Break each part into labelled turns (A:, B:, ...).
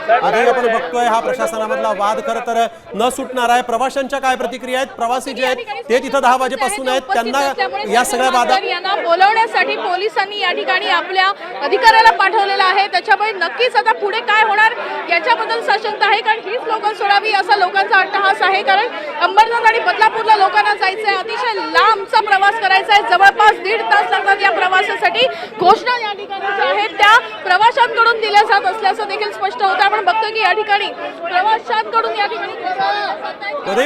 A: आजही आपण बघतोय हा प्रशासनामधला वाद खरं तर न सुटणार आहे। प्रवाशांच्या काय प्रतिक्रिया आहेत? प्रवासी जे आहेत ते तिथं 10 वाजेपासून आहेत, त्यांना या सगळ्या वादात
B: यांना बोलवण्यासाठी पोलिसांनी या ठिकाणी आपल्या अधिकाऱ्याला पाठवलेलं आहे। त्याच्यामुळे नक्कीच आता पुढे काय होणार याच्याबद्दल साशंकता आहे, कारण हीच लोकल सोडावी असा लोकांचा अट्टहास आहे। कारण अंबरनाथ आणि बदलापूरला लोकांना जायचं आहे, अतिशय लांबचा प्रवास करायचा आहे, जवळपास 1.5 तास लागतात या प्रवासासाठी। घोषणा या ठिकाणी ज्या आहेत त्या प्रवाशांकडून दिल्या जात असल्याचं देखील स्पष्ट होतं। आपण बघतो की या ठिकाणी प्रवाशांकडून या ठिकाणी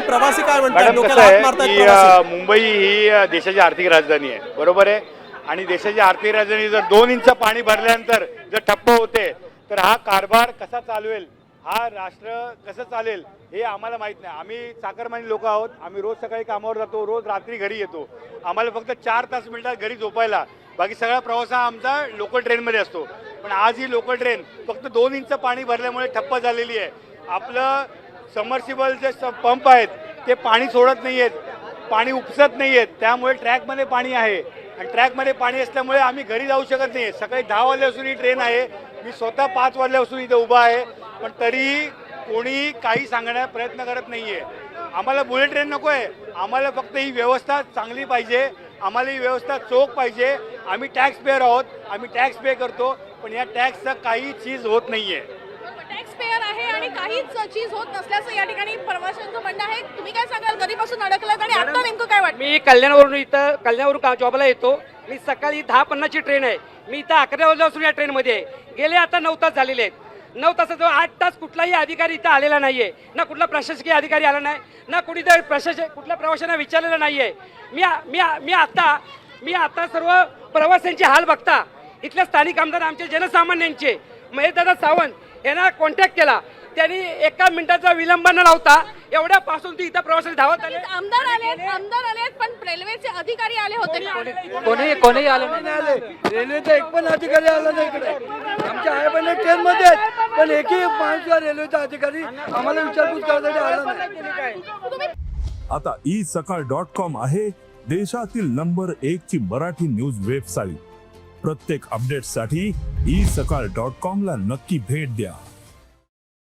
A: प्रवासी काय म्हणतात, डोक्याला हात मारतायत प्रवासी।
C: मुंबई ही देशाची आर्थिक राजधानी आहे, बरोबर आहे, आणि देशाची आर्थिक राजधानी जर 2 इंच पाणी भरल्यानंतर जर ठप्प होते तर हा कारभार कसा चालवेल, हा राष्ट्र कसं चालेल हे आम्हाला माहित नाही। आम्ही चाकरमानी लोक आहोत, आम्ही रोज सकाळी कामावर जातो, रोज रात्री घरी येतो, आम्हाला फक्त 4 तास मिळतात घरी झोपायला, बाकी सगळा प्रवास हा आमचा लोकल ट्रेनमध्ये असतो। पण आज ही लोकल ट्रेन फक्त 2 इंच पाणी भरल्यामुळे ठप्प झालेली आहे। आपलं सबमर्सिबल जे पंप आहेत ते पाणी सोडत नाही आहेत, पाणी उपसत नाही आहेत, त्यामुळे ट्रॅकमध्ये पाणी आहे आणि ट्रॅकमध्ये पाणी असल्यामुळे आम्ही घरी जाऊ शकत नाही। सकाळी 10 वाजल्यापासून ही ट्रेन आहे, मी स्वतः 5 वाजल्यापासून इथे उभा आहे, पण तरी कोणी काही सांगण्याचा प्रयत्न करत नाही आहे। आम्हाला बुलेट ट्रेन नको आहे, आम्हाला फक्त ही व्यवस्था चांगली पाहिजे, आम्हाला ही व्यवस्था चोख पाहिजे। आम्ही टॅक्स पेअर आहोत, आम्ही टॅक्स पे करतो, पण या टॅक्सचं काही चीज होत नाही आहे।
B: टॅक्स पेअर आहे आणि काहीच चीज होत नसल्याचं या ठिकाणी प्रवाशांचं म्हणणं आहे। तुम्ही काय सांगाल, कधीपासून अडकलात आणि आता नेमकं काय वाटतं?
D: मी कल्याणवरून जॉबला येतो, मी सकाळी 10:50 ची ट्रेन आहे, मी इथं 11 वाजल्यापासून या ट्रेनमध्ये आहे। गेले आता 9 तास झालेले आहेत। 9 तासात 8 तास कुठलाही अधिकारी इथं आलेला नाहीये, ना कुठला प्रशासकीय अधिकारी आला नाही, ना कुठे कुठल्या प्रवाशांना विचारलेलं नाहीये। मी आता सर्व प्रवाशांचे हाल बघता, इथल्या स्थानिक आमदार आमचे जनसामान्यांचे महेशदादा सावंत यांना कॉन्टॅक्ट केला, त्यांनी 1 मिनिटाचा विलंब न लावता एवढ्या पासून ती इथं प्रवासी धावत आले।
B: आमदार आले पण रेल्वेचे अधिकारी आले होते का?
D: कोणी आले
E: नाही, रेल्वेचा एक पण अधिकारी आला नाही इकडे। आमच्या आई बहिणी ट्रेन मध्ये आहेत, पण एकही माणूस रेल्वेचा अधिकारी आम्हाला विचारपूस करण्यासाठी आला नाही।
F: आता isakal.com आहे देशातील नंबर 1 ची मराठी न्यूज वेबसाईट। प्रत्येक अपडेटसाठी isakal.com ला नक्की भेट द्या।